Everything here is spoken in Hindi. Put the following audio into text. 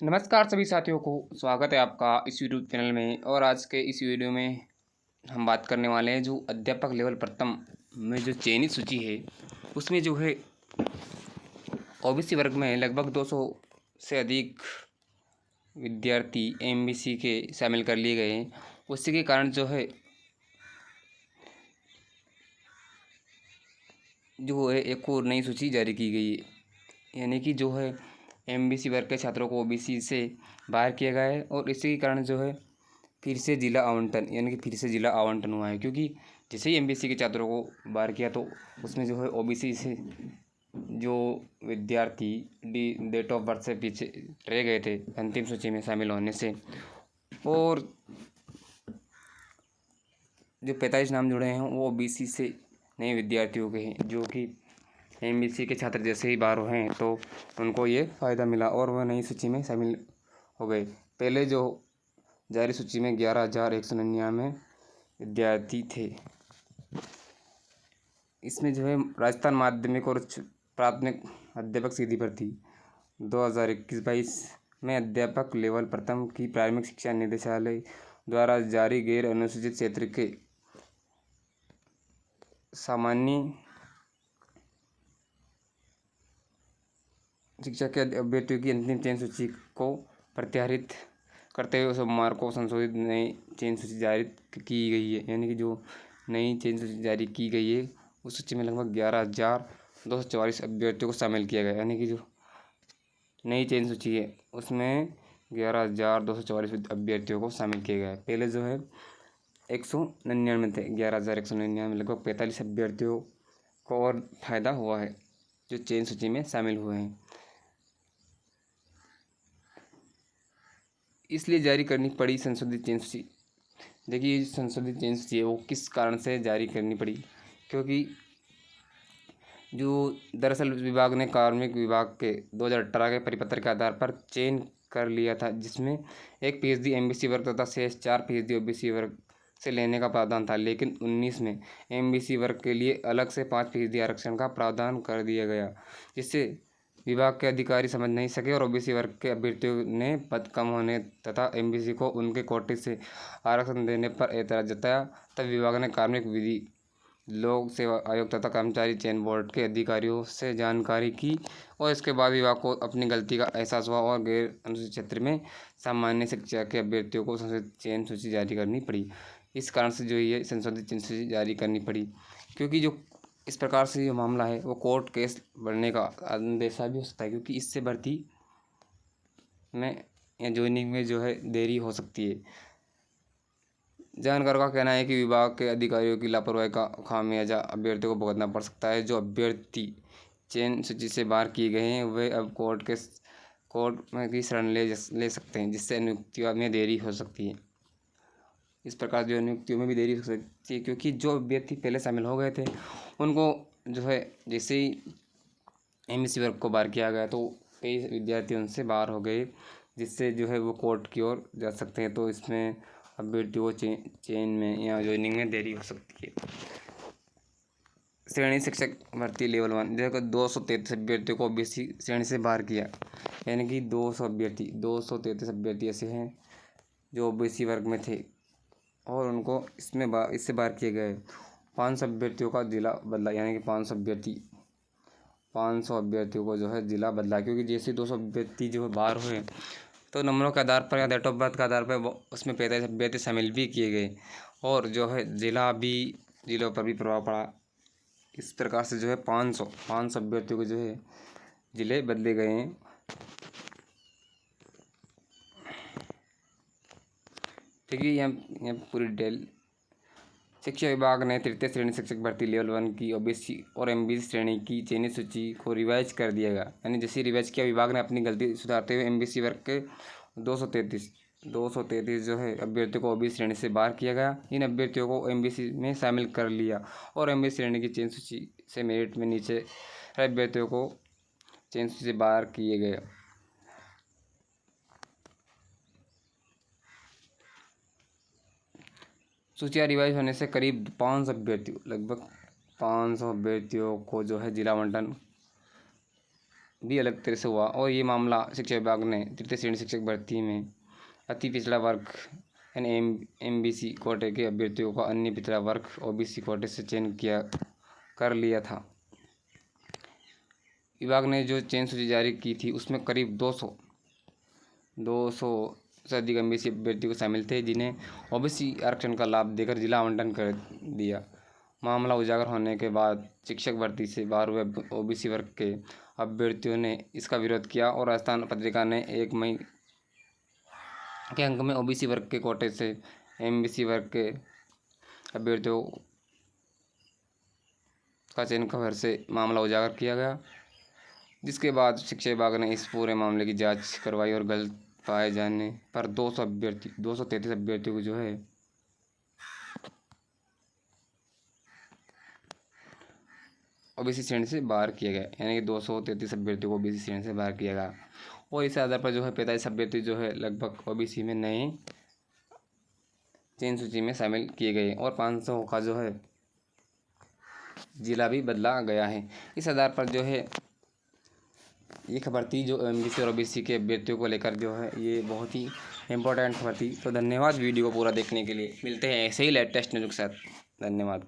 नमस्कार सभी साथियों को, स्वागत है आपका इस यूट्यूब चैनल में। और आज के इस वीडियो में हम बात करने वाले हैं जो अध्यापक लेवल प्रथम में जो चयनित सूची है उसमें जो है ओबीसी वर्ग में लगभग 200 से अधिक विद्यार्थी एमबीसी के शामिल कर लिए गए हैं। उसी के कारण जो है एक और नई सूची जारी की गई है, यानी कि जो है एमबीसी वर्ग के छात्रों को ओबीसी से बाहर किया गया है। और इसी के कारण जो है फिर से जिला आवंटन यानी कि फिर से जिला आवंटन हुआ है, क्योंकि जैसे ही एमबीसी के छात्रों को बाहर किया तो उसमें जो है ओबीसी से जो विद्यार्थी डेट ऑफ बर्थ से पीछे रह गए थे अंतिम सूची में शामिल होने से, और जो 45 नाम जुड़े हैं वो ओबीसी से नए विद्यार्थियों के हैं, जो कि एमबीसी के छात्र जैसे ही बाहर हुए हैं तो उनको ये फ़ायदा मिला और वह नई सूची में शामिल हो गए। पहले जो जारी सूची में 11,199 विद्यार्थी थे। इसमें जो है राजस्थान माध्यमिक और उच्च प्राथमिक अध्यापक सीधी भर्ती 2021-22 में अध्यापक लेवल प्रथम की प्राथमिक शिक्षा निदेशालय द्वारा जारी गैर अनुसूचित क्षेत्र के सामान्य शिक्षा के अभ्यर्थियों की अंतिम चयन सूची को प्रत्याहरित करते हुए सोमवार को संशोधित नई चयन सूची जारी की गई है। यानी कि जो नई चयन सूची जारी की गई है उस सूची में लगभग 11,244 अभ्यर्थियों को शामिल किया गया। यानी कि जो नई चयन सूची है उसमें 11,244 अभ्यर्थियों को शामिल किया गया है। पहले जो है 199 थे, 11,199 लगभग 45 अभ्यर्थियों को और फायदा हुआ है जो चयन सूची में शामिल हुए हैं। इसलिए जारी करनी पड़ी संशोधित चयन सूची। देखिए संशोधित चयन सूची है वो किस कारण से जारी करनी पड़ी, क्योंकि जो दरअसल विभाग ने कार्मिक विभाग के 2018 के परिपत्र के आधार पर चयन कर लिया था, जिसमें 1% एमबीसी वर्ग तथा शेष 4% ओबीसी वर्ग से लेने का प्रावधान था। लेकिन 19 में एमबीसी वर्ग के लिए अलग से 5% आरक्षण का प्रावधान कर दिया गया, जिससे विभाग के अधिकारी समझ नहीं सके और ओबीसी वर्ग के अभ्यर्थियों ने पद कम होने तथा एमबीसी को उनके कोटे से आरक्षण देने पर एतराज जताया। तब विभाग ने कार्मिक विधि लोक सेवा आयोग तथा कर्मचारी चयन बोर्ड के अधिकारियों से जानकारी की और इसके बाद विभाग को अपनी गलती का एहसास हुआ और गैर अनुसूचित क्षेत्र में सामान्य शिक्षा के अभ्यर्थियों को संशोधित चयन सूची जारी करनी पड़ी। इस कारण से जो ये संशोधित चयन सूची जारी करनी पड़ी, क्योंकि जो इस प्रकार से जो मामला है वो कोर्ट केस बढ़ने का अंदेशा भी हो सकता है, क्योंकि इससे भर्ती में या ज्वाइनिंग में जो है देरी हो सकती है। जानकारों का कहना है कि विभाग के अधिकारियों की लापरवाही का खामियाजा अभ्यर्थियों को भुगतना पड़ सकता है। जो अभ्यर्थी चयन सूची से बाहर किए गए हैं वे अब कोर्ट में की शरण ले सकते हैं, जिससे नियुक्तियों में देरी हो सकती है। इस प्रकार जो नियुक्तियों में भी देरी हो सकती है, क्योंकि जो अभ्यर्थी पहले शामिल हो गए थे उनको जो है जैसे ही एमएससी वर्ग को बाहर किया गया तो कई विद्यार्थी उनसे बाहर हो गए, जिससे जो है वो कोर्ट की ओर जा सकते हैं। तो इसमें अभ्यर्थियों को चयन में या ज्वाइनिंग में देरी हो सकती है। श्रेणी शिक्षक भर्ती लेवल 1 देखो 233 अभ्यर्थियों को ओबीसी श्रेणी से बाहर किया, यानी कि 233 अभ्यर्थी ऐसे हैं जो ओबीसी वर्ग में थे और उनको इससे बाहर किए गए। 500 अभ्यर्थियों का जिला बदला, यानी कि 500 अभ्यर्थियों को जो है जिला बदला, क्योंकि जैसे 200 अभ्यर्थी जो है बाहर हुए तो नंबरों के आधार पर या डेट ऑफ बर्थ के आधार पर उसमें 45 अभ्यर्थी शामिल भी किए गए और जो है जिलों पर भी प्रभाव पड़ा। इस प्रकार से जो है 500 अभ्यर्थियों को जो है जिले बदले गए हैं। देखिए यहाँ पूरी डिटेल। शिक्षा विभाग ने तृतीय श्रेणी शिक्षक भर्ती लेवल 1 की ओबीसी और एमबीसी श्रेणी की चयनित सूची को रिवाइज कर दिया गया, यानी जैसे रिवाइज किया विभाग ने अपनी गलती सुधारते हुए एमबीसी वर्ग के 233 जो है अभ्यर्थियों को ओबीसी श्रेणी से बाहर किया गया। इन अभ्यर्थियों को एमबीसी में शामिल कर लिया और एमबीसी श्रेणी की चयन सूची से मेरिट में नीचे अभ्यर्थियों को चयन सूची से बाहर किए गए। सूचियाँ रिवाइज होने से करीब 500 अभ्यर्थियों को जो है जिला आवंटन भी अलग तरह से हुआ और ये मामला शिक्षा विभाग ने तृतीय श्रेणी शिक्षक भर्ती में अति पिछड़ा वर्ग यानी MBC कोटे के अभ्यर्थियों का अन्य पिछड़ा वर्ग OBC कोटे से चयन कर लिया था। विभाग ने जो चयन सूची जारी की थी उसमें करीब 200 से अधिक MBC अभ्यर्थियों को शामिल थे, जिन्हें OBC आरक्षण का लाभ देकर जिला आवंटन कर दिया। मामला उजागर होने के बाद शिक्षक भर्ती से बाहर हुए OBC वर्ग के अभ्यर्थियों ने इसका विरोध किया और राजस्थान पत्रिका ने 1 मई के अंक में OBC वर्ग के कोटे से MBC वर्ग के अभ्यर्थियों का चयन कर से मामला उजागर किया गया, जिसके बाद शिक्षा विभाग ने इस पूरे मामले की जांच करवाई और गलत पाए जाने पर 233 अभ्यर्थियों को जो है OBC श्रेणी से बाहर किया गया, यानी कि 233 अभ्यर्थियों को OBC श्रेणी से बाहर किया गया और इस आधार पर जो है 45 अभ्यर्थी जो है लगभग OBC में नए चयन सूची में शामिल किए गए और 500 का जो है जिला भी बदला गया है। इस आधार पर जो है ये खबर थी जो MBC और OBC के अभ्यर्थियों को लेकर जो है ये बहुत ही इम्पोर्टेंट खबर थी। तो धन्यवाद वीडियो को पूरा देखने के लिए। मिलते हैं ऐसे ही लेटेस्ट न्यूज़ के साथ। धन्यवाद।